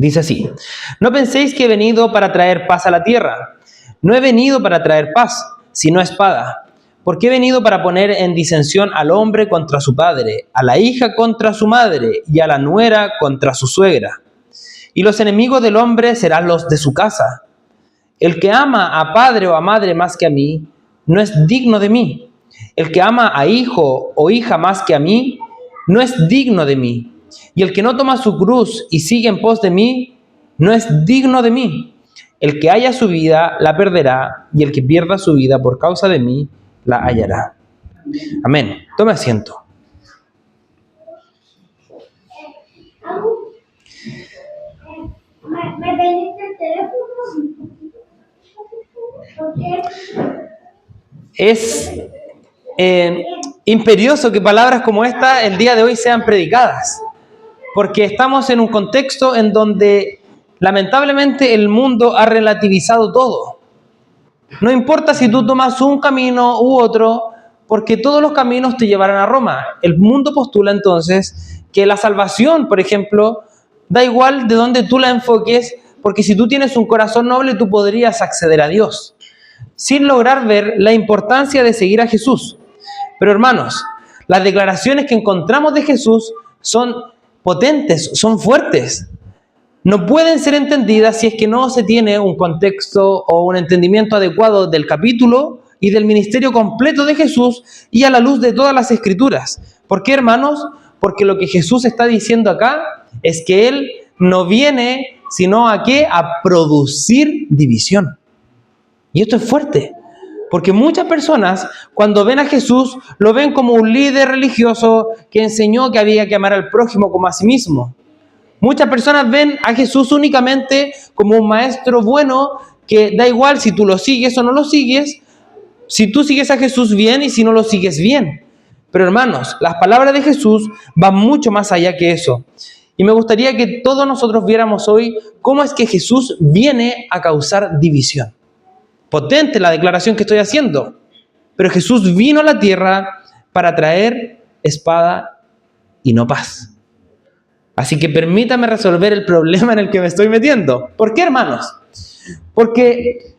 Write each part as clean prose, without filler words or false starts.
Dice así: no penséis que he venido para traer paz a la tierra. No he venido para traer paz, sino espada. Porque he venido para poner en disensión al hombre contra su padre, a la hija contra su madre, y a la nuera contra su suegra. Y los enemigos del hombre serán los de su casa. El que ama a padre o a madre más que a mí, no es digno de mí. El que ama a hijo o hija más que a mí, no es digno de mí. Y el que no toma su cruz y sigue en pos de mí, no es digno de mí. El que haya su vida, la perderá, y el que pierda su vida por causa de mí, la hallará. Amén. Tome asiento. ¿Me pediste el teléfono? Es imperioso que palabras como esta el día de hoy sean predicadas, porque estamos en un contexto en donde lamentablemente el mundo ha relativizado todo. No importa si tú tomas un camino u otro, porque todos los caminos te llevarán a Roma. El mundo postula entonces que la salvación, por ejemplo, da igual de dónde tú la enfoques, porque si tú tienes un corazón noble, tú podrías acceder a Dios, sin lograr ver la importancia de seguir a Jesús. Pero hermanos, las declaraciones que encontramos de Jesús son potentes, son fuertes. No pueden ser entendidas si es que no se tiene un contexto o un entendimiento adecuado del capítulo y del ministerio completo de Jesús y a la luz de todas las Escrituras. ¿Por qué, hermanos? Porque lo que Jesús está diciendo acá es que Él no viene sino a ¿qué? A producir división. Y esto es fuerte, porque muchas personas cuando ven a Jesús lo ven como un líder religioso que enseñó que había que amar al prójimo como a sí mismo. Muchas personas ven a Jesús únicamente como un maestro bueno que da igual si tú lo sigues o no lo sigues, si tú sigues a Jesús bien y si no lo sigues bien. Pero hermanos, las palabras de Jesús van mucho más allá que eso. Y me gustaría que todos nosotros viéramos hoy cómo es que Jesús viene a causar división. Potente la declaración que estoy haciendo, pero Jesús vino a la tierra para traer espada y no paz. Así que permítame resolver el problema en el que me estoy metiendo. ¿Por qué, hermanos? Porque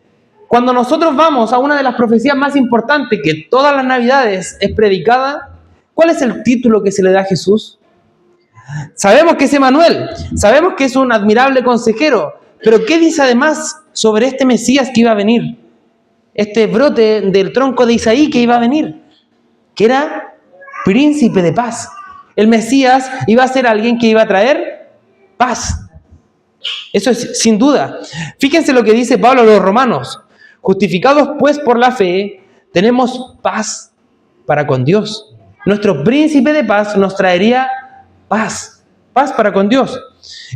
cuando nosotros vamos a una de las profecías más importantes que todas las navidades es predicada, ¿cuál es el título que se le da a Jesús? Sabemos que es Emmanuel, sabemos que es un admirable consejero, pero ¿qué dice además sobre este Mesías que iba a venir? Este brote del tronco de Isaí que iba a venir, que era príncipe de paz. El Mesías iba a ser alguien que iba a traer paz. Eso es sin duda. Fíjense lo que dice Pablo a los romanos. Justificados pues por la fe, tenemos paz para con Dios. Nuestro príncipe de paz nos traería paz. Paz para con Dios.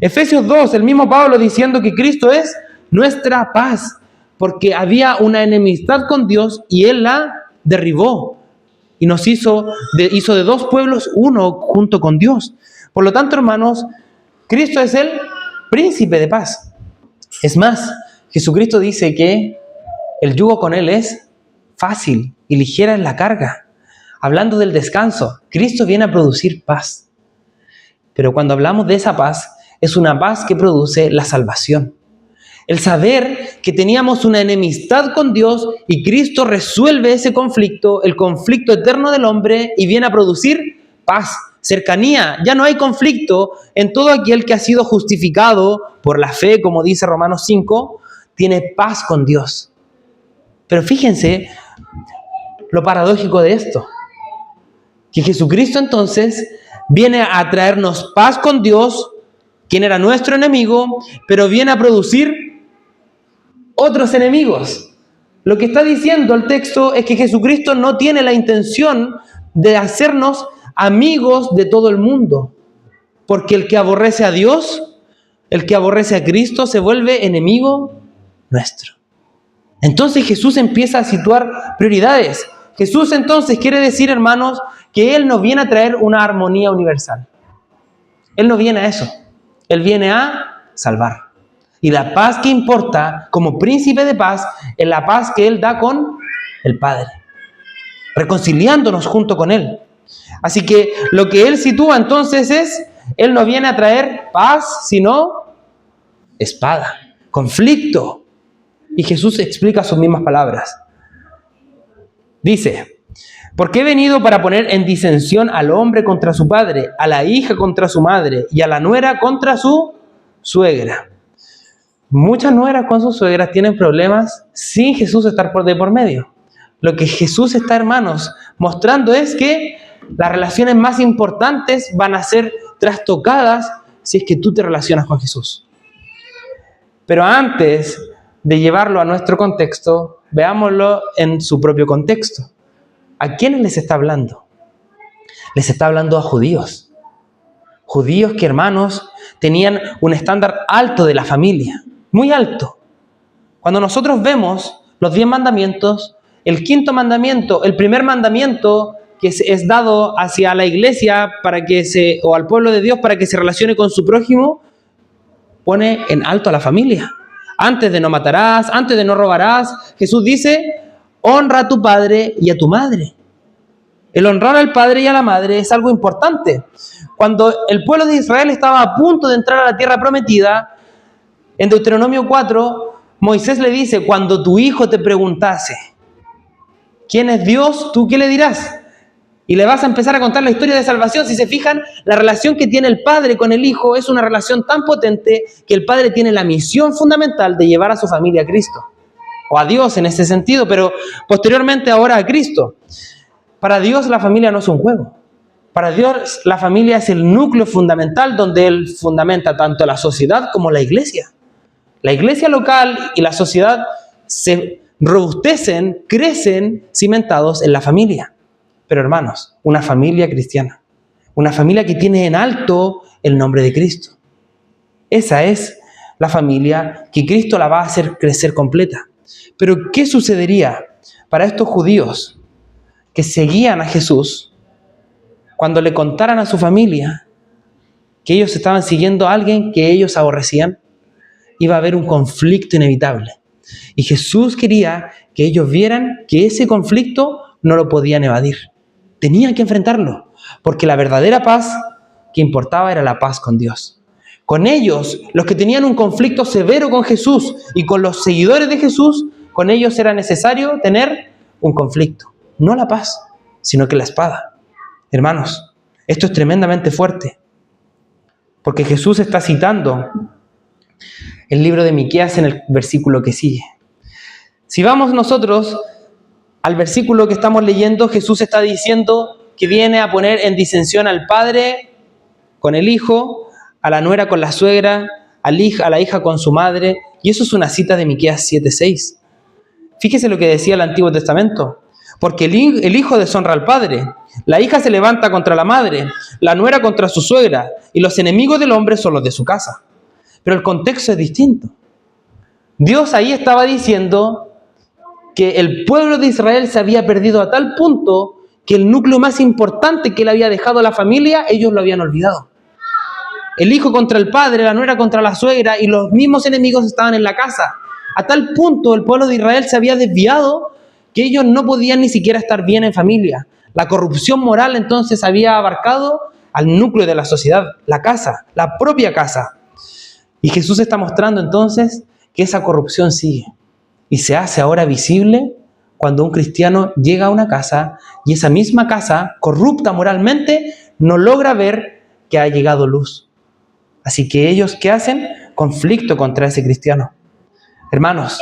Efesios 2, el mismo Pablo diciendo que Cristo es nuestra paz, porque había una enemistad con Dios y Él la derribó. Y nos hizo de dos pueblos uno junto con Dios. Por lo tanto, hermanos, Cristo es el príncipe de paz. Es más, Jesucristo dice que el yugo con Él es fácil y ligera es la carga. Hablando del descanso, Cristo viene a producir paz. Pero cuando hablamos de esa paz, es una paz que produce la salvación. El saber que teníamos una enemistad con Dios y Cristo resuelve ese conflicto, el conflicto eterno del hombre, y viene a producir paz, cercanía. Ya no hay conflicto en todo aquel que ha sido justificado por la fe, como dice Romanos 5, tiene paz con Dios. Pero fíjense lo paradójico de esto, que Jesucristo entonces viene a traernos paz con Dios, quien era nuestro enemigo, pero viene a producir otros enemigos. Lo que está diciendo el texto es que Jesucristo no tiene la intención de hacernos amigos de todo el mundo, porque el que aborrece a Dios, el que aborrece a Cristo, se vuelve enemigo nuestro. Entonces Jesús empieza a situar prioridades. Jesús entonces quiere decir, hermanos, que Él no viene a traer una armonía universal. Él no viene a eso. Él viene a salvar. Y la paz que importa como príncipe de paz es la paz que Él da con el Padre, reconciliándonos junto con Él. Así que lo que Él sitúa entonces es, Él no viene a traer paz, sino espada, conflicto. Y Jesús explica sus mismas palabras. Dice, porque he venido para poner en disensión al hombre contra su padre, a la hija contra su madre y a la nuera contra su suegra. Muchas nueras con sus suegras tienen problemas sin Jesús estar por medio. Lo que Jesús está, hermanos, mostrando es que las relaciones más importantes van a ser trastocadas si es que tú te relacionas con Jesús. Pero antes de llevarlo a nuestro contexto, veámoslo en su propio contexto. ¿A quiénes les está hablando? Les está hablando a judíos. Judíos que, hermanos, tenían un estándar alto de la familia, muy alto. Cuando nosotros vemos los 10 mandamientos, el 5.º mandamiento, el primer mandamiento que es dado hacia la iglesia o al pueblo de Dios para que se relacione con su prójimo, pone en alto a la familia. Antes de no matarás, antes de no robarás, Jesús dice, honra a tu padre y a tu madre. El honrar al padre y a la madre es algo importante. Cuando el pueblo de Israel estaba a punto de entrar a la tierra prometida, en Deuteronomio 4, Moisés le dice, cuando tu hijo te preguntase, ¿quién es Dios? ¿Tú qué le dirás? Y le vas a empezar a contar la historia de salvación. Si se fijan, la relación que tiene el padre con el hijo es una relación tan potente que el padre tiene la misión fundamental de llevar a su familia a Cristo. O a Dios en ese sentido, pero posteriormente ahora a Cristo. Para Dios la familia no es un juego. Para Dios la familia es el núcleo fundamental donde Él fundamenta tanto la sociedad como la iglesia. La iglesia local y la sociedad se robustecen, crecen cimentados en la familia. Pero hermanos, una familia cristiana, una familia que tiene en alto el nombre de Cristo. Esa es la familia que Cristo la va a hacer crecer completa. Pero ¿qué sucedería para estos judíos que seguían a Jesús cuando le contaran a su familia que ellos estaban siguiendo a alguien que ellos aborrecían? Iba a haber un conflicto inevitable. Y Jesús quería que ellos vieran que ese conflicto no lo podían evadir. Tenían que enfrentarlo, porque la verdadera paz que importaba era la paz con Dios. Con ellos, los que tenían un conflicto severo con Jesús y con los seguidores de Jesús, con ellos era necesario tener un conflicto. No la paz, sino que la espada. Hermanos, esto es tremendamente fuerte, porque Jesús está citando el libro de Miqueas en el versículo que sigue. Si vamos nosotros al versículo que estamos leyendo, Jesús está diciendo que viene a poner en disensión al padre con el hijo, a la nuera con la suegra, a la hija con su madre, y eso es una cita de Miqueas 7:6. Fíjese lo que decía el Antiguo Testamento. Porque el hijo deshonra al padre, la hija se levanta contra la madre, la nuera contra su suegra, y los enemigos del hombre son los de su casa. Pero el contexto es distinto. Dios ahí estaba diciendo que el pueblo de Israel se había perdido a tal punto que el núcleo más importante que le había dejado a la familia, ellos lo habían olvidado. El hijo contra el padre, la nuera contra la suegra, y los mismos enemigos estaban en la casa. A tal punto el pueblo de Israel se había desviado que ellos no podían ni siquiera estar bien en familia. La corrupción moral entonces había abarcado al núcleo de la sociedad, la casa, la propia casa. Y Jesús está mostrando entonces que esa corrupción sigue y se hace ahora visible cuando un cristiano llega a una casa y esa misma casa, corrupta moralmente, no logra ver que ha llegado luz. Así que ellos, ¿qué hacen? Conflicto contra ese cristiano. Hermanos,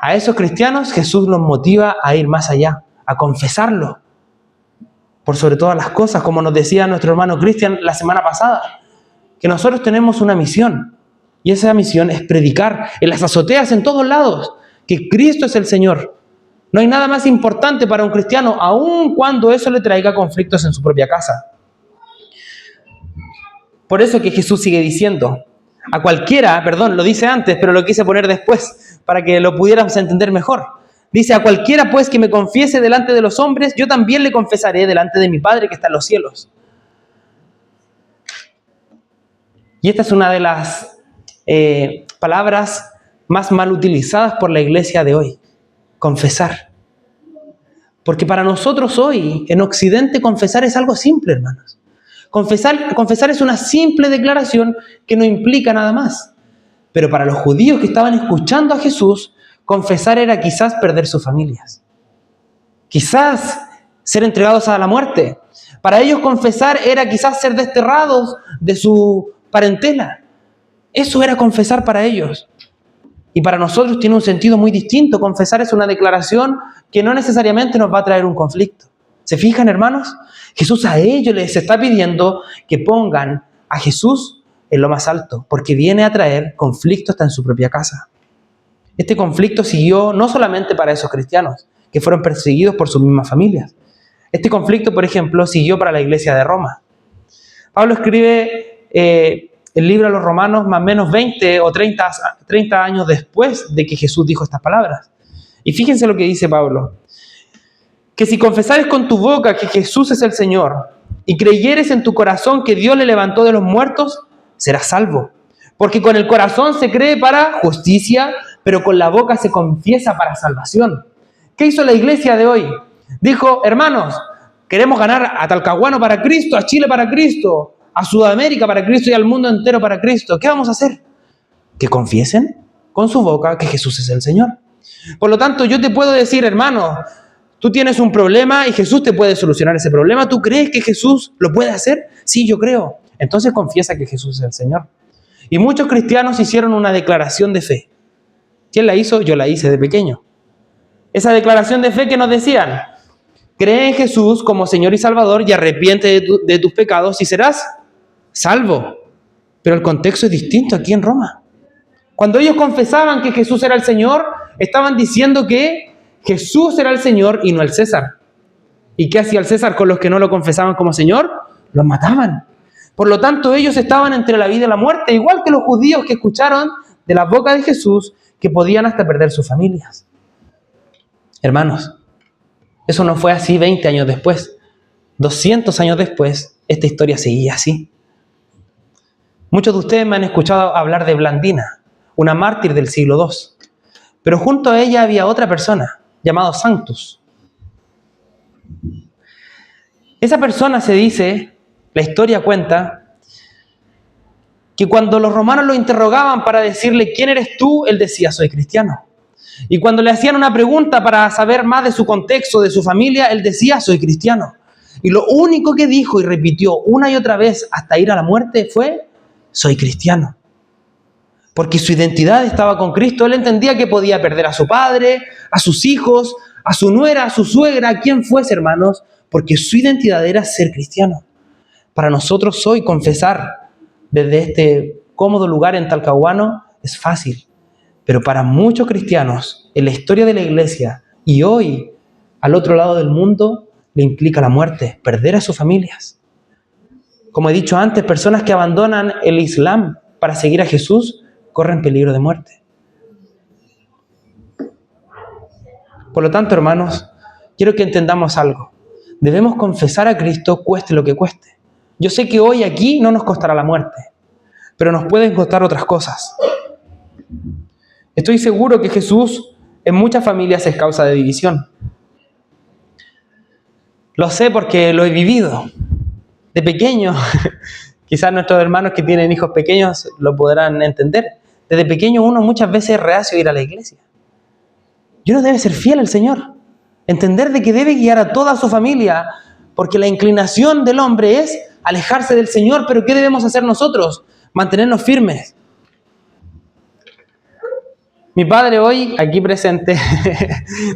a esos cristianos Jesús los motiva a ir más allá, a confesarlo. Por sobre todas las cosas, como nos decía nuestro hermano Cristian la semana pasada, que nosotros tenemos una misión. Y esa misión es predicar en las azoteas, en todos lados, que Cristo es el Señor. No hay nada más importante para un cristiano, aun cuando eso le traiga conflictos en su propia casa. Por eso que Jesús sigue diciendo, a cualquiera, lo dice antes, pero lo quise poner después, para que lo pudiéramos entender mejor. Dice, a cualquiera pues que me confiese delante de los hombres, yo también le confesaré delante de mi Padre que está en los cielos. Y esta es una de las palabras más mal utilizadas por la iglesia de hoy. Confesar. Porque para nosotros hoy, en Occidente, confesar es algo simple, hermanos. Confesar es una simple declaración que no implica nada más. Pero para los judíos que estaban escuchando a Jesús, confesar era quizás perder sus familias. Quizás ser entregados a la muerte. Para ellos confesar era quizás ser desterrados de su parentela. Eso era confesar para ellos. Y para nosotros tiene un sentido muy distinto. Confesar es una declaración que no necesariamente nos va a traer un conflicto. ¿Se fijan, hermanos? Jesús a ellos les está pidiendo que pongan a Jesús en lo más alto, porque viene a traer conflicto hasta en su propia casa. Este conflicto siguió no solamente para esos cristianos, que fueron perseguidos por sus mismas familias. Este conflicto, por ejemplo, siguió para la iglesia de Roma. Pablo escribe el libro a los Romanos más o menos 20 o 30 años después de que Jesús dijo estas palabras. Y fíjense lo que dice Pablo. Que si confesares con tu boca que Jesús es el Señor y creyeres en tu corazón que Dios le levantó de los muertos, serás salvo. Porque con el corazón se cree para justicia, pero con la boca se confiesa para salvación. ¿Qué hizo la iglesia de hoy? Dijo, hermanos, queremos ganar a Talcahuano para Cristo, a Chile para Cristo, a Sudamérica para Cristo y al mundo entero para Cristo. ¿Qué vamos a hacer? Que confiesen con su boca que Jesús es el Señor. Por lo tanto, yo te puedo decir, hermano, tú tienes un problema y Jesús te puede solucionar ese problema. ¿Tú crees que Jesús lo puede hacer? Sí, yo creo. Entonces confiesa que Jesús es el Señor. Y muchos cristianos hicieron una declaración de fe. ¿Quién la hizo? Yo la hice de pequeño. Esa declaración de fe que nos decían, cree en Jesús como Señor y Salvador y arrepiente de tus pecados y serás salvo. Pero el contexto es distinto aquí en Roma. Cuando ellos confesaban que Jesús era el Señor, estaban diciendo que Jesús era el Señor y no el César. ¿Y qué hacía el César con los que no lo confesaban como Señor? Los mataban. Por lo tanto, ellos estaban entre la vida y la muerte, igual que los judíos que escucharon de la boca de Jesús que podían hasta perder sus familias. Hermanos, eso no fue así 20 años después. 200 años después, esta historia seguía así. Muchos de ustedes me han escuchado hablar de Blandina, una mártir del siglo II. Pero junto a ella había otra persona, llamado Sanctus. Esa persona se dice, la historia cuenta, que cuando los romanos lo interrogaban para decirle ¿quién eres tú?, él decía soy cristiano. Y cuando le hacían una pregunta para saber más de su contexto, de su familia, él decía soy cristiano. Y lo único que dijo y repitió una y otra vez hasta ir a la muerte fue soy cristiano. Porque su identidad estaba con Cristo. Él entendía que podía perder a su padre, a sus hijos, a su nuera, a su suegra, a quien fuese, hermanos, porque su identidad era ser cristiano. Para nosotros hoy confesar desde este cómodo lugar en Talcahuano es fácil, pero para muchos cristianos en la historia de la iglesia y hoy al otro lado del mundo le implica la muerte, perder a sus familias. Como he dicho antes, personas que abandonan el Islam para seguir a Jesús corren peligro de muerte. Por lo tanto, hermanos, quiero que entendamos algo. Debemos confesar a Cristo cueste lo que cueste. Yo sé que hoy aquí no nos costará la muerte, pero nos pueden costar otras cosas. Estoy seguro que Jesús en muchas familias es causa de división. Lo sé porque lo he vivido. De pequeño, quizás nuestros hermanos que tienen hijos pequeños lo podrán entender. Desde pequeño uno muchas veces es reacio a ir a la iglesia. Y uno debe ser fiel al Señor. Entender de que debe guiar a toda su familia, porque la inclinación del hombre es alejarse del Señor. Pero ¿qué debemos hacer nosotros? Mantenernos firmes. Mi padre hoy, aquí presente,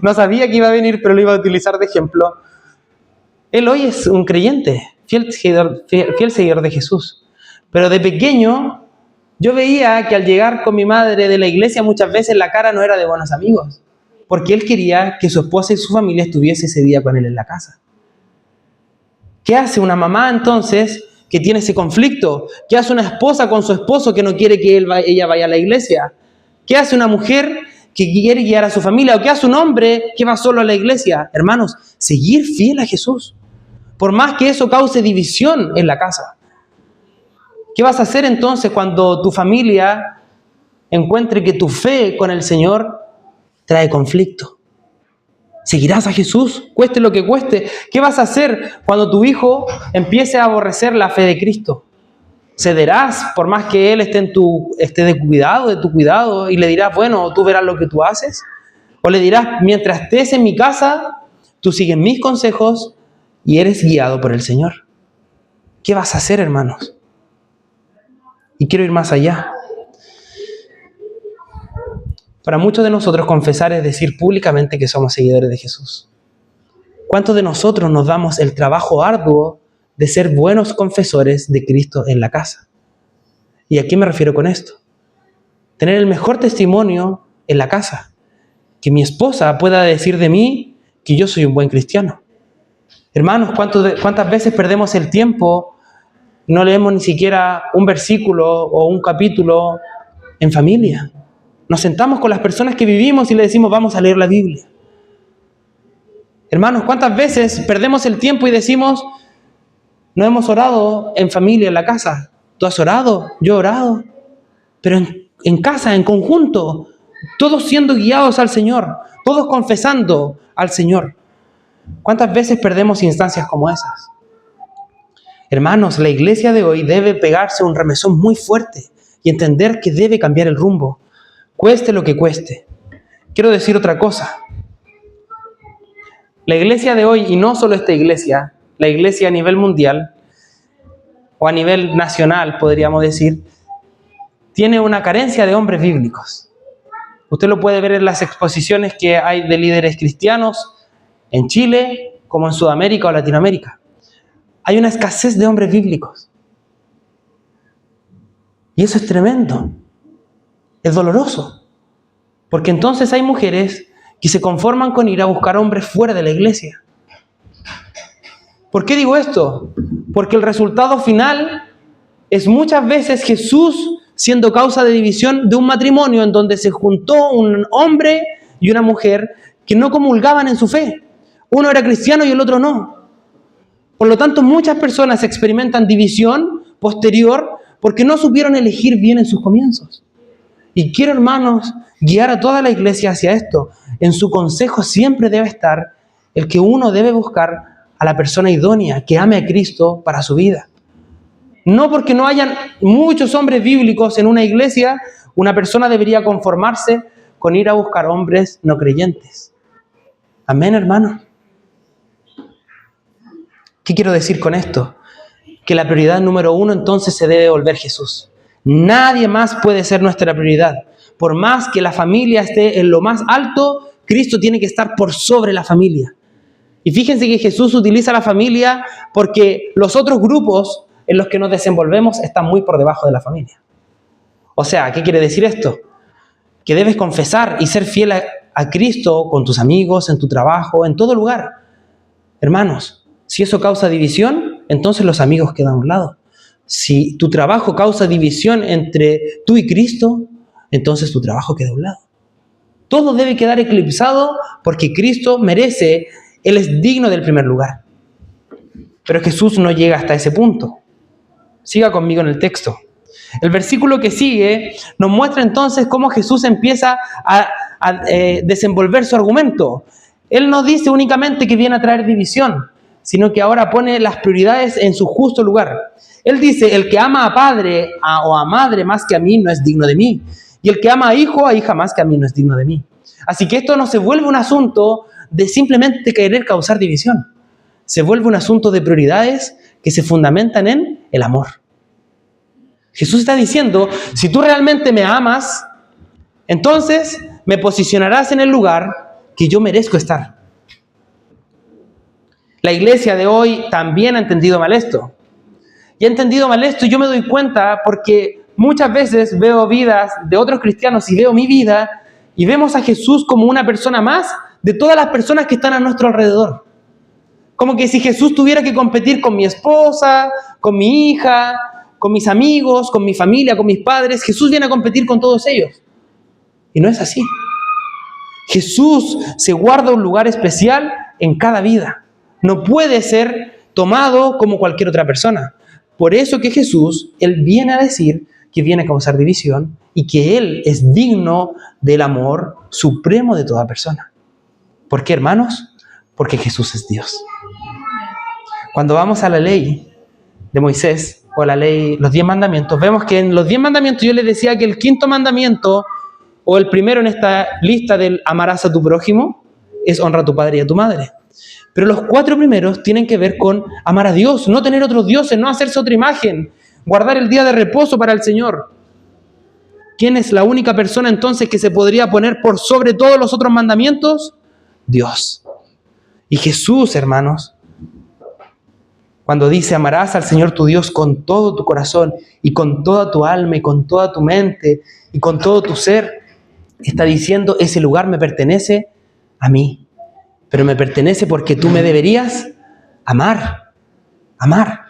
no sabía que iba a venir, pero lo iba a utilizar de ejemplo. Él hoy es un creyente, fiel seguidor de Jesús. Pero de pequeño, yo veía que al llegar con mi madre de la iglesia, muchas veces la cara no era de buenos amigos, porque él quería que su esposa y su familia estuviese ese día con él en la casa. ¿Qué hace una mamá entonces que tiene ese conflicto? ¿Qué hace una esposa con su esposo que no quiere que ella vaya a la iglesia? ¿Qué hace una mujer que quiere guiar a su familia? ¿O qué hace un hombre que va solo a la iglesia? Hermanos, seguir fiel a Jesús. Por más que eso cause división en la casa. ¿Qué vas a hacer entonces cuando tu familia encuentre que tu fe con el Señor trae conflicto? ¿Seguirás a Jesús? Cueste lo que cueste. ¿Qué vas a hacer cuando tu hijo empiece a aborrecer la fe de Cristo? ¿Cederás por más que él esté de tu cuidado, y le dirás, bueno, tú verás lo que tú haces? ¿O le dirás, mientras estés en mi casa, tú sigues mis consejos y eres guiado por el Señor? ¿Qué vas a hacer, hermanos? Y quiero ir más allá. Para muchos de nosotros confesar es decir públicamente que somos seguidores de Jesús. ¿Cuántos de nosotros nos damos el trabajo arduo de ser buenos confesores de Cristo en la casa? ¿Y a qué me refiero con esto? Tener el mejor testimonio en la casa. Que mi esposa pueda decir de mí que yo soy un buen cristiano. Hermanos, ¿cuántas veces perdemos el tiempo y no leemos ni siquiera un versículo o un capítulo en familia? Nos sentamos con las personas que vivimos y le decimos, vamos a leer la Biblia. Hermanos, ¿cuántas veces perdemos el tiempo y decimos, no hemos orado en familia, en la casa? ¿Tú has orado? Yo he orado. Pero en casa, en conjunto, todos siendo guiados al Señor, todos confesando al Señor. ¿Cuántas veces perdemos instancias como esas? Hermanos, la iglesia de hoy debe pegarse un remesón muy fuerte y entender que debe cambiar el rumbo, cueste lo que cueste. Quiero decir otra cosa. La iglesia de hoy, y no solo esta iglesia, la iglesia a nivel mundial, o a nivel nacional, podríamos decir, tiene una carencia de hombres bíblicos. Usted lo puede ver en las exposiciones que hay de líderes cristianos en Chile, como en Sudamérica o Latinoamérica. Hay una escasez de hombres bíblicos. Y eso es tremendo. Es doloroso. Porque entonces hay mujeres que se conforman con ir a buscar hombres fuera de la iglesia. ¿Por qué digo esto? Porque el resultado final es muchas veces Jesús siendo causa de división de un matrimonio en donde se juntó un hombre y una mujer que no comulgaban en su fe. Uno era cristiano y el otro no. Por lo tanto, muchas personas experimentan división posterior porque no supieron elegir bien en sus comienzos. Y quiero, hermanos, guiar a toda la iglesia hacia esto. En su consejo siempre debe estar el que uno debe buscar a la persona idónea que ame a Cristo para su vida. No porque no hayan muchos hombres bíblicos en una iglesia, una persona debería conformarse con ir a buscar hombres no creyentes. Amén, hermano. ¿Qué quiero decir con esto? Que la prioridad número uno entonces se debe volver Jesús. Nadie más puede ser nuestra prioridad. Por más que la familia esté en lo más alto, Cristo tiene que estar por sobre la familia. Y fíjense que Jesús utiliza la familia porque los otros grupos en los que nos desenvolvemos están muy por debajo de la familia. O sea, ¿qué quiere decir esto? Que debes confesar y ser fiel a Cristo con tus amigos, en tu trabajo, en todo lugar. Hermanos, si eso causa división, entonces los amigos quedan a un lado. Si tu trabajo causa división entre tú y Cristo, entonces tu trabajo queda a un lado. Todo debe quedar eclipsado porque Cristo merece, Él es digno del primer lugar. Pero Jesús no llega hasta ese punto. Siga conmigo en el texto. El versículo que sigue nos muestra entonces cómo Jesús empieza a desenvolver su argumento. Él no dice únicamente que viene a traer división, sino que ahora pone las prioridades en su justo lugar. Él dice, el que ama a padre o a madre más que a mí no es digno de mí. Y el que ama a hijo o a hija más que a mí no es digno de mí. Así que esto no se vuelve un asunto de simplemente querer causar división. Se vuelve un asunto de prioridades que se fundamentan en el amor. Jesús está diciendo, si tú realmente me amas, entonces me posicionarás en el lugar que yo merezco estar. La iglesia de hoy también ha entendido mal esto. Y ha entendido mal esto y yo me doy cuenta porque muchas veces veo vidas de otros cristianos y veo mi vida y vemos a Jesús como una persona más de todas las personas que están a nuestro alrededor. Como que si Jesús tuviera que competir con mi esposa, con mi hija, con mis amigos, con mi familia, con mis padres, Jesús viene a competir con todos ellos. Y no es así. Jesús se guarda un lugar especial en cada vida. No puede ser tomado como cualquier otra persona. Por eso que Jesús, Él viene a decir que viene a causar división y que Él es digno del amor supremo de toda persona. ¿Por qué, hermanos? Porque Jesús es Dios. Cuando vamos a la ley de Moisés, o la ley, los 10 mandamientos, vemos que en los 10 mandamientos yo les decía que el quinto mandamiento, o el primero en esta lista del amarás a tu prójimo, es honra a tu padre y a tu madre. Pero los 4 primeros tienen que ver con amar a Dios, no tener otros dioses, no hacerse otra imagen, guardar el día de reposo para el Señor. ¿Quién es la única persona entonces que se podría poner por sobre todos los otros mandamientos? Dios. Y Jesús, hermanos, cuando dice amarás al Señor tu Dios con todo tu corazón y con toda tu alma y con toda tu mente y con todo tu ser, está diciendo, ese lugar me pertenece a mí, pero me pertenece porque tú me deberías amar. Amar.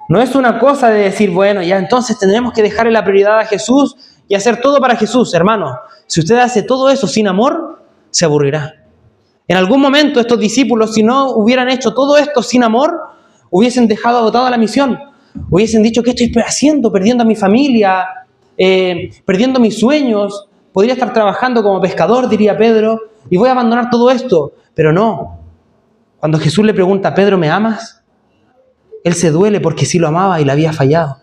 No es una cosa de decir, bueno, ya entonces tendremos que dejarle la prioridad a Jesús y hacer todo para Jesús. Hermano, si usted hace todo eso sin amor, se aburrirá. En algún momento estos discípulos, si no hubieran hecho todo esto sin amor, hubiesen dejado agotada la misión. Hubiesen dicho, ¿qué estoy haciendo? Perdiendo a mi familia, perdiendo mis sueños. Podría estar trabajando como pescador, diría Pedro, y voy a abandonar todo esto. Pero no. Cuando Jesús le pregunta, Pedro, ¿me amas? Él se duele porque sí lo amaba y le había fallado.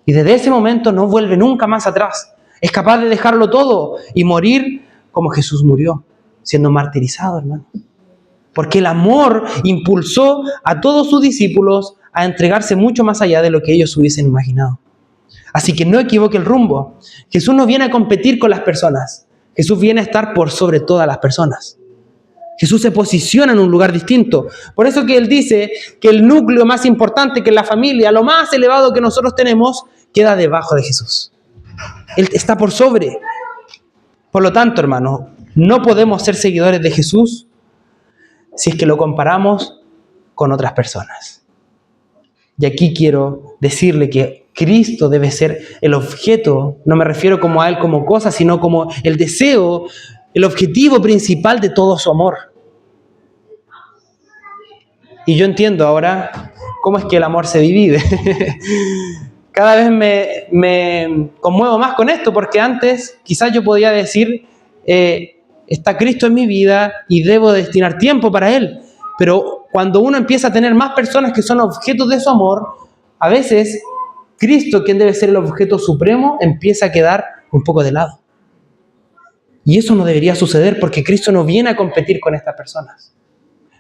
Y desde ese momento no vuelve nunca más atrás. Es capaz de dejarlo todo y morir como Jesús murió, siendo martirizado, hermano. Porque el amor impulsó a todos sus discípulos a entregarse mucho más allá de lo que ellos hubiesen imaginado. Así que no equivoque el rumbo. Jesús no viene a competir con las personas. Jesús viene a estar por sobre todas las personas. Jesús se posiciona en un lugar distinto. Por eso que Él dice que el núcleo más importante, que la familia, lo más elevado que nosotros tenemos, queda debajo de Jesús. Él está por sobre. Por lo tanto, hermano, no podemos ser seguidores de Jesús si es que lo comparamos con otras personas. Y aquí quiero decirle que Cristo debe ser el objeto, no me refiero como a Él como cosa, sino como el deseo, el objetivo principal de todo su amor. Y yo entiendo ahora cómo es que el amor se divide. Cada vez me conmuevo más con esto, porque antes quizás yo podía decir, está Cristo en mi vida y debo destinar tiempo para Él. Pero cuando uno empieza a tener más personas que son objetos de su amor, a veces Cristo, quien debe ser el objeto supremo, empieza a quedar un poco de lado. Y eso no debería suceder, porque Cristo no viene a competir con estas personas.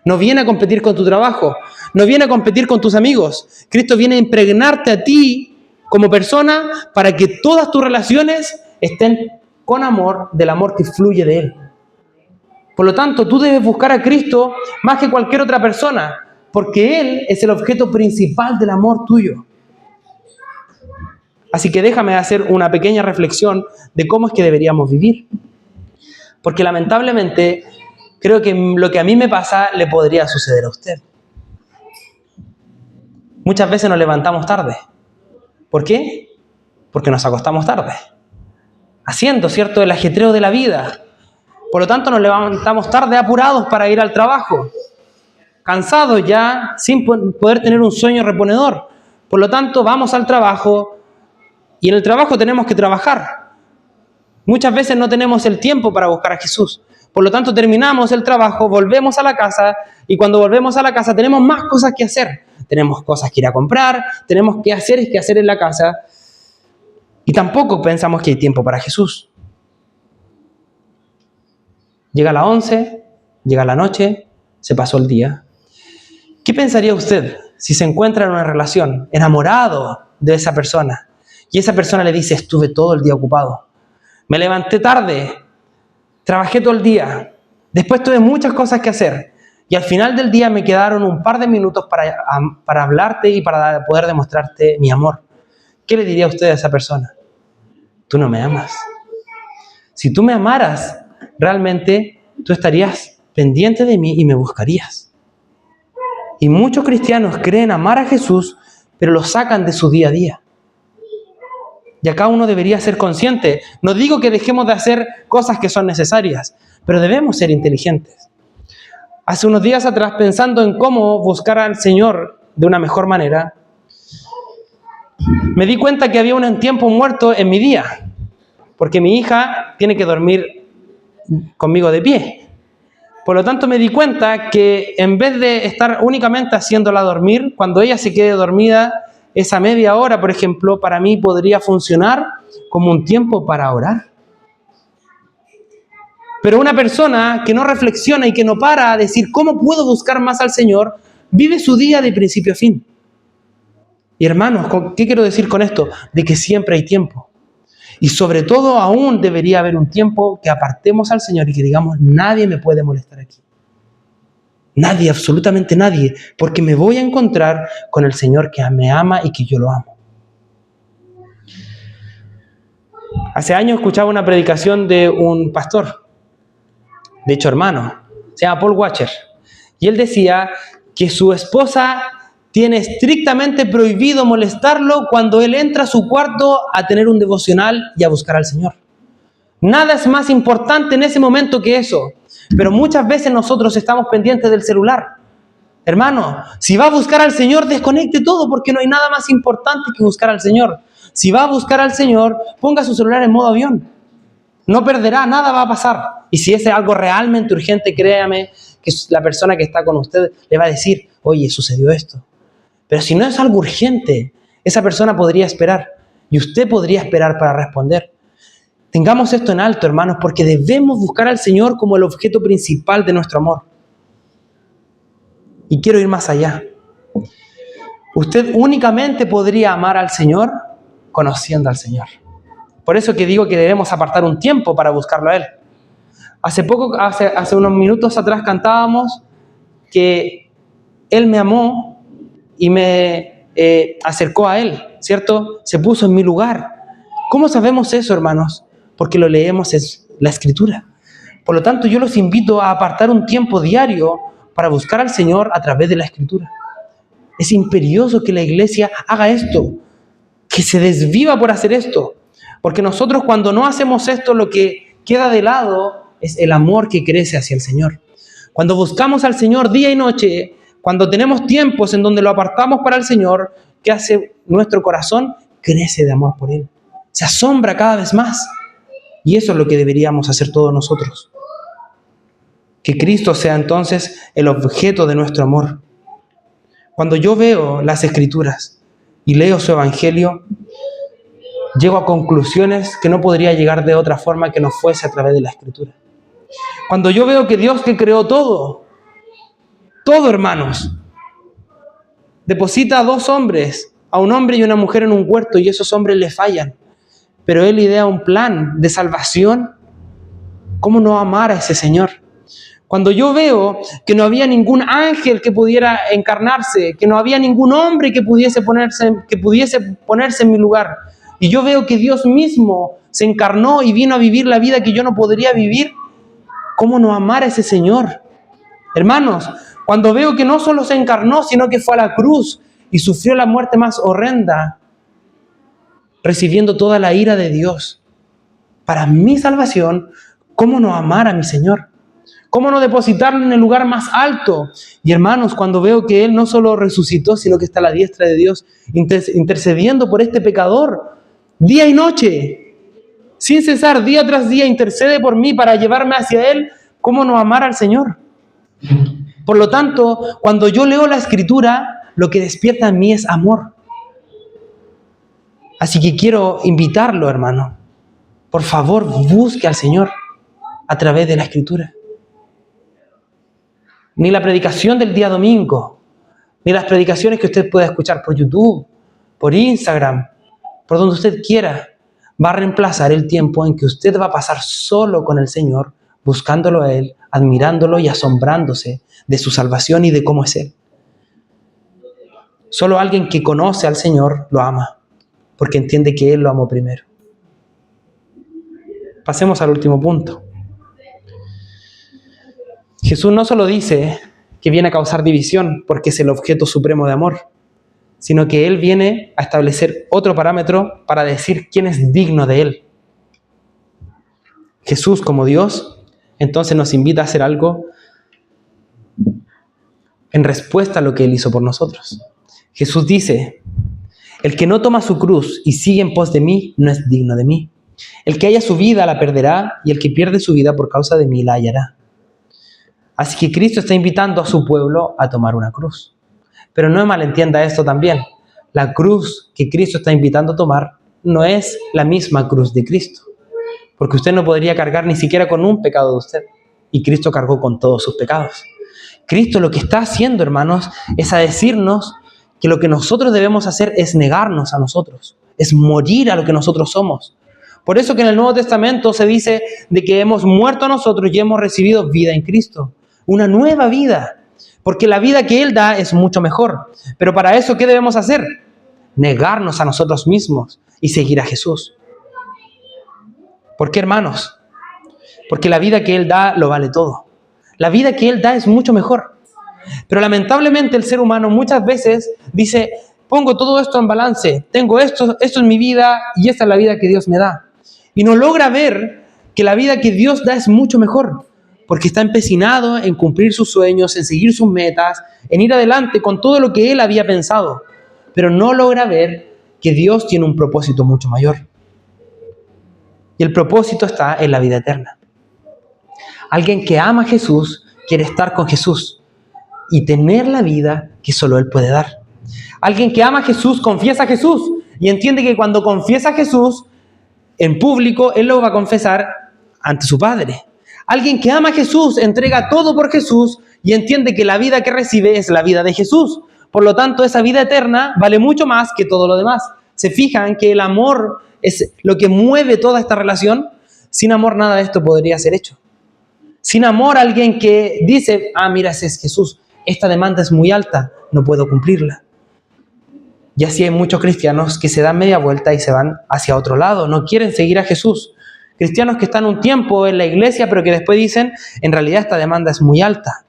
No viene a competir con tu trabajo. No viene a competir con tus amigos. Cristo viene a impregnarte a ti como persona para que todas tus relaciones estén con amor, del amor que fluye de Él. Por lo tanto, tú debes buscar a Cristo más que cualquier otra persona, porque Él es el objeto principal del amor tuyo. Así que déjame hacer una pequeña reflexión de cómo es que deberíamos vivir. Porque lamentablemente, creo que lo que a mí me pasa le podría suceder a usted. Muchas veces nos levantamos tarde. ¿Por qué? Porque nos acostamos tarde. Haciendo, ¿cierto?, el ajetreo de la vida. Por lo tanto, nos levantamos tarde apurados para ir al trabajo. Cansados ya, sin poder tener un sueño reponedor. Por lo tanto, vamos al trabajo y en el trabajo tenemos que trabajar. Muchas veces no tenemos el tiempo para buscar a Jesús. Por lo tanto, terminamos el trabajo, volvemos a la casa y cuando volvemos a la casa tenemos más cosas que hacer. Tenemos cosas que ir a comprar, tenemos que hacer en la casa y tampoco pensamos que hay tiempo para Jesús. Llega la 11, llega la noche, se pasó el día. ¿Qué pensaría usted si se encuentra en una relación, enamorado de esa persona, y esa persona le dice, estuve todo el día ocupado, me levanté tarde, trabajé todo el día, después tuve muchas cosas que hacer, y al final del día me quedaron un par de minutos para hablarte y para poder demostrarte mi amor? ¿Qué le diría usted a esa persona? Tú no me amas. Si tú me amaras, realmente tú estarías pendiente de mí y me buscarías. Y muchos cristianos creen amar a Jesús, pero lo sacan de su día a día. Y acá uno debería ser consciente. No digo que dejemos de hacer cosas que son necesarias, pero debemos ser inteligentes. Hace unos días atrás, pensando en cómo buscar al Señor de una mejor manera, me di cuenta que había un tiempo muerto en mi día, porque mi hija tiene que dormir conmigo de pie. Por lo tanto, me di cuenta que en vez de estar únicamente haciéndola dormir, cuando ella se quede dormida, esa media hora, por ejemplo, para mí podría funcionar como un tiempo para orar. Pero una persona que no reflexiona y que no para a decir, ¿cómo puedo buscar más al Señor?, vive su día de principio a fin. Y hermanos, ¿qué quiero decir con esto? De que siempre hay tiempo. Y sobre todo aún debería haber un tiempo que apartemos al Señor y que digamos, nadie me puede molestar aquí. Nadie, absolutamente nadie, porque me voy a encontrar con el Señor que me ama y que yo lo amo. Hace años escuchaba una predicación de un pastor, de hecho hermano, se llama Paul Washer, y él decía que su esposa tiene estrictamente prohibido molestarlo cuando él entra a su cuarto a tener un devocional y a buscar al Señor. Nada es más importante en ese momento que eso. Pero muchas veces nosotros estamos pendientes del celular. Hermano, si va a buscar al Señor, desconecte todo, porque no hay nada más importante que buscar al Señor. Si va a buscar al Señor, ponga su celular en modo avión. No perderá, nada va a pasar. Y si es algo realmente urgente, créame que la persona que está con usted le va a decir, oye, sucedió esto. Pero si no es algo urgente, esa persona podría esperar. Y usted podría esperar para responder. Tengamos esto en alto, hermanos, porque debemos buscar al Señor como el objeto principal de nuestro amor. Y quiero ir más allá. Usted únicamente podría amar al Señor conociendo al Señor. Por eso que digo que debemos apartar un tiempo para buscarlo a Él. Hace unos minutos atrás cantábamos que Él me amó y me acercó a Él, ¿cierto? Se puso en mi lugar. ¿Cómo sabemos eso, hermanos? Porque lo leemos en la Escritura. Por lo tanto, yo los invito a apartar un tiempo diario para buscar al Señor a través de la Escritura. Es imperioso que la iglesia haga esto, que se desviva por hacer esto. Porque nosotros cuando no hacemos esto, lo que queda de lado es el amor que crece hacia el Señor. Cuando buscamos al Señor día y noche, cuando tenemos tiempos en donde lo apartamos para el Señor, ¿qué hace nuestro corazón? Crece de amor por Él. Se asombra cada vez más. Y eso es lo que deberíamos hacer todos nosotros. Que Cristo sea entonces el objeto de nuestro amor. Cuando yo veo las Escrituras y leo su Evangelio, llego a conclusiones que no podría llegar de otra forma que no fuese a través de la Escritura. Cuando yo veo que Dios que creó todo, hermanos, deposita a dos hombres, a un hombre y una mujer en un huerto, y esos hombres le fallan. Pero Él idea un plan de salvación. ¿Cómo no amar a ese Señor? Cuando yo veo que no había ningún ángel que pudiera encarnarse, que no había ningún hombre que pudiese ponerse en mi lugar, y yo veo que Dios mismo se encarnó y vino a vivir la vida que yo no podría vivir, ¿cómo no amar a ese Señor? Hermanos, cuando veo que no solo se encarnó, sino que fue a la cruz y sufrió la muerte más horrenda, recibiendo toda la ira de Dios para mi salvación, ¿cómo no amar a mi Señor? ¿Cómo no depositarlo en el lugar más alto? Y hermanos, cuando veo que Él no solo resucitó, sino que está a la diestra de Dios, intercediendo por este pecador, día y noche, sin cesar, día tras día, intercede por mí para llevarme hacia Él, ¿cómo no amar al Señor? Por lo tanto, cuando yo leo la Escritura, lo que despierta en mí es amor. Así que quiero invitarlo, hermano. Por favor, busque al Señor a través de la Escritura. Ni la predicación del día domingo, ni las predicaciones que usted pueda escuchar por YouTube, por Instagram, por donde usted quiera, va a reemplazar el tiempo en que usted va a pasar solo con el Señor, buscándolo a Él, admirándolo y asombrándose de su salvación y de cómo es Él. Solo alguien que conoce al Señor lo ama, porque entiende que Él lo amó primero. Pasemos al último punto. Jesús no solo dice que viene a causar división porque es el objeto supremo de amor, sino que Él viene a establecer otro parámetro para decir quién es digno de Él. Jesús, como Dios, entonces nos invita a hacer algo en respuesta a lo que Él hizo por nosotros. Jesús dice, el que no toma su cruz y sigue en pos de mí, no es digno de mí. El que haya su vida la perderá, y el que pierde su vida por causa de mí la hallará. Así que Cristo está invitando a su pueblo a tomar una cruz. Pero no malentienda esto también. la cruz que Cristo está invitando a tomar no es la misma cruz de Cristo. Porque usted no podría cargar ni siquiera con un pecado de usted. Y Cristo cargó con todos sus pecados. Cristo lo que está haciendo, hermanos, es a decirnos que lo que nosotros debemos hacer es negarnos a nosotros. Es morir a lo que nosotros somos. Por eso que en el Nuevo Testamento se dice de que hemos muerto a nosotros y hemos recibido vida en Cristo. Una nueva vida. Porque la vida que Él da es mucho mejor. Pero para eso, ¿qué debemos hacer? Negarnos a nosotros mismos y seguir a Jesús. ¿Por qué, hermanos? Porque la vida que Él da lo vale todo. La vida que Él da es mucho mejor. Pero lamentablemente el ser humano muchas veces dice, pongo todo esto en balance, tengo esto es mi vida y esta es la vida que Dios me da. Y no logra ver que la vida que Dios da es mucho mejor, porque está empecinado en cumplir sus sueños, en seguir sus metas, en ir adelante con todo lo que Él había pensado. Pero no logra ver que Dios tiene un propósito mucho mayor. Y el propósito está en la vida eterna. Alguien que ama a Jesús quiere estar con Jesús y tener la vida que solo Él puede dar. Alguien que ama a Jesús confiesa a Jesús y entiende que cuando confiesa a Jesús en público, Él lo va a confesar ante su Padre. Alguien que ama a Jesús entrega todo por Jesús y entiende que la vida que recibe es la vida de Jesús. Por lo tanto, esa vida eterna vale mucho más que todo lo demás. ¿Se fijan que el amor es lo que mueve toda esta relación? Sin amor nada de esto podría ser hecho. Sin amor, alguien que dice, mira, ese es Jesús, esta demanda es muy alta, no puedo cumplirla. Y así hay muchos cristianos que se dan media vuelta y se van hacia otro lado, no quieren seguir a Jesús. Cristianos que están un tiempo en la iglesia, pero que después dicen, en realidad esta demanda es muy alta.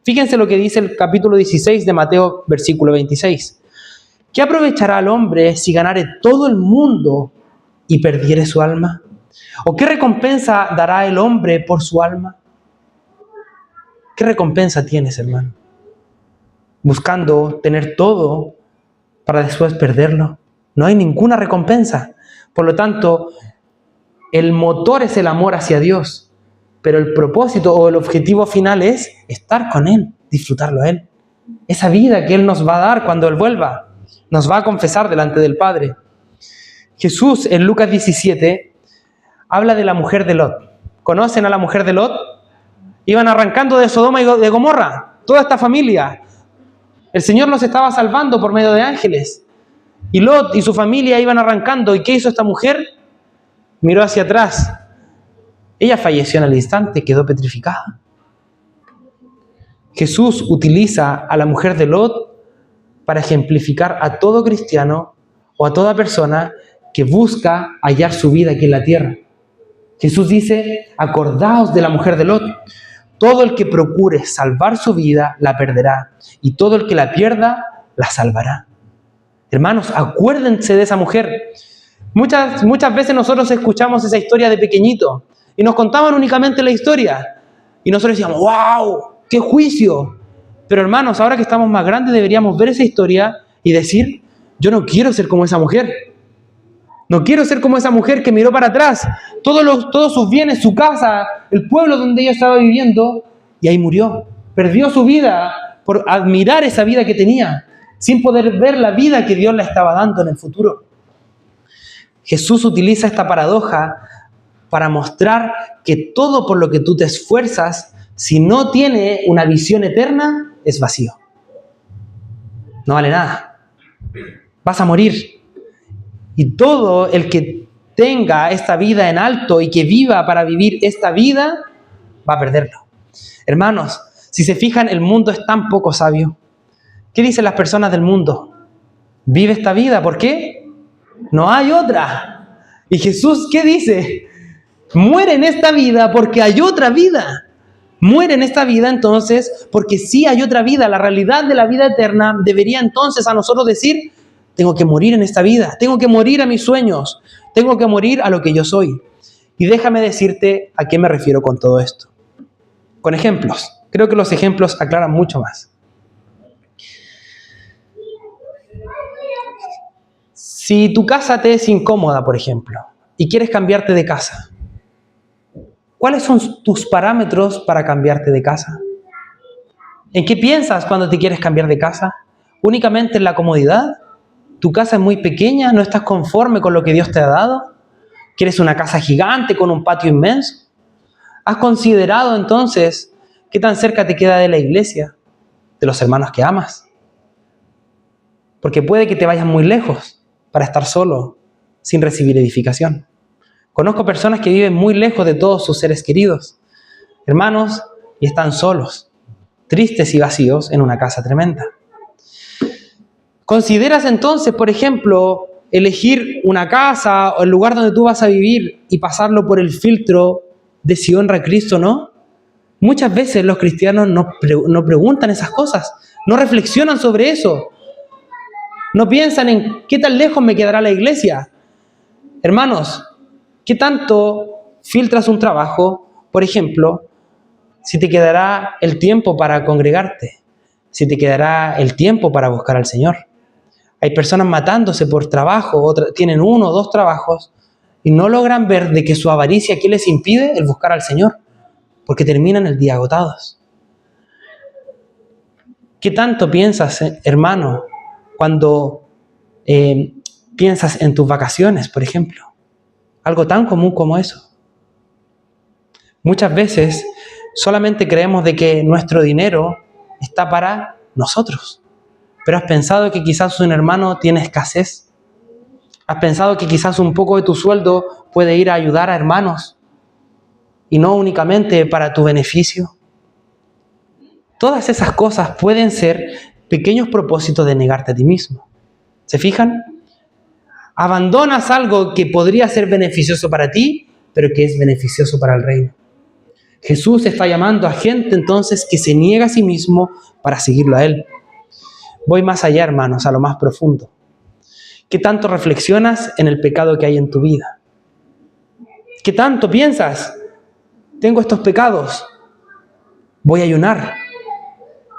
Fíjense lo que dice el capítulo 16 de Mateo, versículo 26. ¿Qué aprovechará al hombre si ganare todo el mundo y perdiere su alma? ¿O qué recompensa dará el hombre por su alma? ¿Qué recompensa tienes, hermano? Buscando tener todo para después perderlo. No hay ninguna recompensa. Por lo tanto, el motor es el amor hacia Dios, pero el propósito o el objetivo final es estar con Él, disfrutarlo a Él. Esa vida que Él nos va a dar cuando Él vuelva, nos va a confesar delante del Padre. Jesús en Lucas 17 habla de la mujer de Lot. ¿Conocen a la mujer de Lot? Iban arrancando de Sodoma y de Gomorra, toda esta familia. El Señor los estaba salvando por medio de ángeles. Y Lot y su familia iban arrancando. ¿Y qué hizo esta mujer? Miró hacia atrás. Ella falleció en el instante, quedó petrificada. Jesús utiliza a la mujer de Lot para ejemplificar a todo cristiano o a toda persona que busca hallar su vida aquí en la tierra. Jesús dice, acordaos de la mujer de Lot. Todo el que procure salvar su vida, la perderá. Y todo el que la pierda, la salvará. Hermanos, acuérdense de esa mujer. Muchas veces nosotros escuchamos esa historia de pequeñito y nos contaban únicamente la historia. Y nosotros decíamos, ¡wow! ¡Qué juicio! Pero hermanos, ahora que estamos más grandes deberíamos ver esa historia y decir, yo no quiero ser como esa mujer. No quiero ser como esa mujer que miró para atrás, todos sus bienes, su casa, el pueblo donde ella estaba viviendo, y ahí murió. Perdió su vida por admirar esa vida que tenía, sin poder ver la vida que Dios le estaba dando en el futuro. Jesús utiliza esta paradoja para mostrar que todo por lo que tú te esfuerzas, si no tiene una visión eterna, es vacío. No vale nada. Vas a morir. Y todo el que tenga esta vida en alto y que viva para vivir esta vida, va a perderlo. Hermanos, si se fijan, el mundo es tan poco sabio. ¿Qué dicen las personas del mundo? Vive esta vida, ¿por qué? No hay otra. ¿Y Jesús qué dice? Muere en esta vida porque hay otra vida. Muere en esta vida entonces porque sí hay otra vida. La realidad de la vida eterna debería entonces a nosotros decir, tengo que morir en esta vida, tengo que morir a mis sueños, tengo que morir a lo que yo soy. Y déjame decirte a qué me refiero con todo esto. Con ejemplos. Creo que los ejemplos aclaran mucho más. Si tu casa te es incómoda, por ejemplo, y quieres cambiarte de casa, ¿cuáles son tus parámetros para cambiarte de casa? ¿En qué piensas cuando te quieres cambiar de casa? ¿Únicamente en la comodidad? ¿Tu casa es muy pequeña? ¿No estás conforme con lo que Dios te ha dado? ¿Quieres una casa gigante con un patio inmenso? ¿Has considerado entonces qué tan cerca te queda de la iglesia, de los hermanos que amas? Porque puede que te vayas muy lejos para estar solo, sin recibir edificación. Conozco personas que viven muy lejos de todos sus seres queridos, hermanos, y están solos, tristes y vacíos en una casa tremenda. ¿Consideras entonces, por ejemplo, elegir una casa o el lugar donde tú vas a vivir y pasarlo por el filtro de si honra a Cristo o no? Muchas veces los cristianos no preguntan esas cosas, no reflexionan sobre eso, no piensan en qué tan lejos me quedará la iglesia. Hermanos, ¿qué tanto filtras un trabajo? Por ejemplo, si te quedará el tiempo para congregarte, si te quedará el tiempo para buscar al Señor. Hay personas matándose por trabajo, tienen 1 o 2 trabajos y no logran ver de que su avaricia, ¿qué les impide? El buscar al Señor, porque terminan el día agotados. ¿Qué tanto piensas, hermano, cuando piensas en tus vacaciones, por ejemplo? Algo tan común como eso. Muchas veces solamente creemos de que nuestro dinero está para nosotros. Pero ¿has pensado que quizás un hermano tiene escasez? ¿Has pensado que quizás un poco de tu sueldo puede ir a ayudar a hermanos y no únicamente para tu beneficio? Todas esas cosas pueden ser pequeños propósitos de negarte a ti mismo. ¿Se fijan? Abandonas algo que podría ser beneficioso para ti, pero que es beneficioso para el reino. Jesús está llamando a gente entonces que se niega a sí mismo para seguirlo a Él. Voy más allá, hermanos, a lo más profundo. ¿Qué tanto reflexionas en el pecado que hay en tu vida? ¿Qué tanto piensas? Tengo estos pecados, voy a ayunar.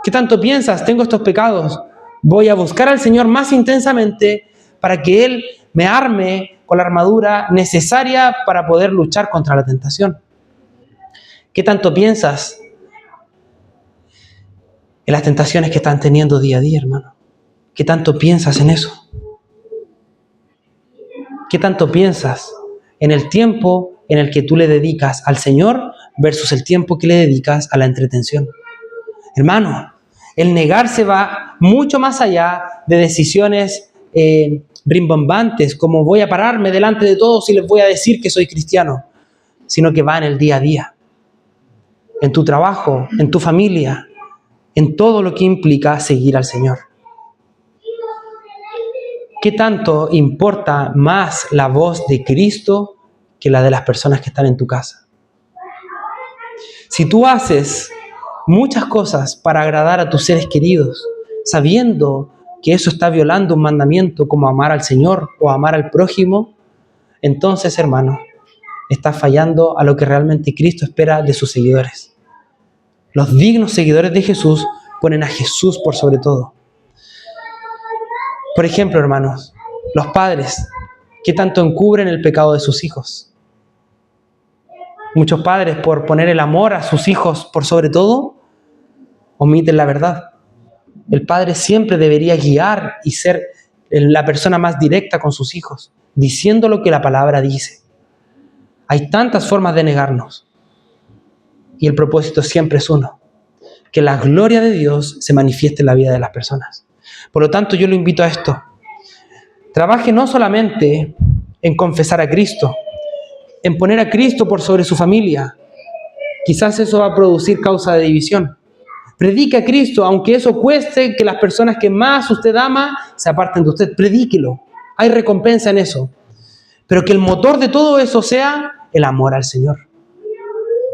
¿Qué tanto piensas? Tengo estos pecados, voy a buscar al Señor más intensamente para que Él me arme con la armadura necesaria para poder luchar contra la tentación. ¿Qué tanto piensas en las tentaciones que están teniendo día a día, hermano? ¿Qué tanto piensas en eso? ¿Qué tanto piensas en el tiempo en el que tú le dedicas al Señor versus el tiempo que le dedicas a la entretención? Hermano, el negarse va mucho más allá de decisiones rimbombantes, como voy a pararme delante de todos y les voy a decir que soy cristiano, sino que va en el día a día, en tu trabajo, en tu familia, en todo lo que implica seguir al Señor. ¿Qué tanto importa más la voz de Cristo que la de las personas que están en tu casa? Si tú haces muchas cosas para agradar a tus seres queridos, sabiendo que eso está violando un mandamiento como amar al Señor o amar al prójimo, entonces, hermano, estás fallando a lo que realmente Cristo espera de sus seguidores. Los dignos seguidores de Jesús ponen a Jesús por sobre todo. Por ejemplo, hermanos, los padres, ¿qué tanto encubren el pecado de sus hijos? Muchos padres, por poner el amor a sus hijos por sobre todo, omiten la verdad. El padre siempre debería guiar y ser la persona más directa con sus hijos, diciendo lo que la palabra dice. Hay tantas formas de negarnos y el propósito siempre es uno: que la gloria de Dios se manifieste en la vida de las personas. Por lo tanto, yo lo invito a esto. Trabaje no solamente en confesar a Cristo, en poner a Cristo por sobre su familia. Quizás eso va a producir causa de división. Predique a Cristo, aunque eso cueste que las personas que más usted ama se aparten de usted. Predíquelo. Hay recompensa en eso. Pero que el motor de todo eso sea el amor al Señor.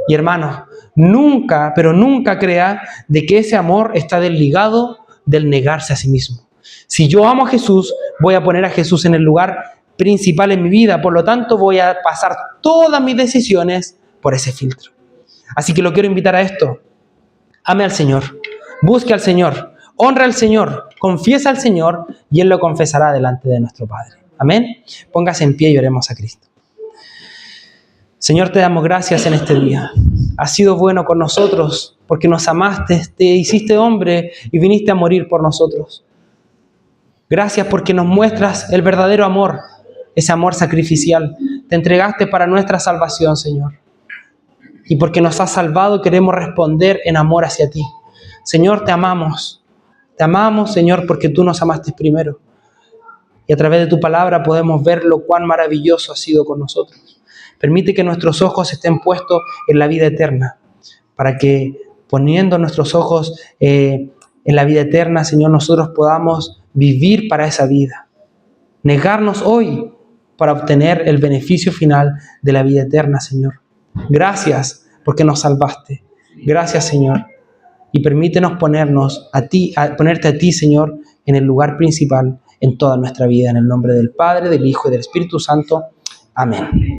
Y hermanos, nunca, pero nunca crea de que ese amor está desligado del negarse a sí mismo. Si yo amo a Jesús, voy a poner a Jesús en el lugar principal en mi vida. Por lo tanto, voy a pasar todas mis decisiones por ese filtro. Así que lo quiero invitar a esto. Ame al Señor, busque al Señor, honra al Señor, confiesa al Señor y Él lo confesará delante de nuestro Padre. Amén. Póngase en pie y oremos a Cristo. Señor, te damos gracias en este día. Has sido bueno con nosotros porque nos amaste, te hiciste hombre y viniste a morir por nosotros. Gracias porque nos muestras el verdadero amor, ese amor sacrificial. Te entregaste para nuestra salvación, Señor. Y porque nos has salvado, queremos responder en amor hacia ti. Señor, te amamos. Te amamos, Señor, porque tú nos amaste primero. Y a través de tu palabra podemos ver lo cuán maravilloso has sido con nosotros. Permite que nuestros ojos estén puestos en la vida eterna, para que poniendo nuestros ojos en la vida eterna, Señor, nosotros podamos vivir para esa vida. Negarnos hoy para obtener el beneficio final de la vida eterna, Señor. Gracias porque nos salvaste. Gracias, Señor. Y permítenos ponerte a ti, Señor, en el lugar principal en toda nuestra vida. En el nombre del Padre, del Hijo y del Espíritu Santo. Amén.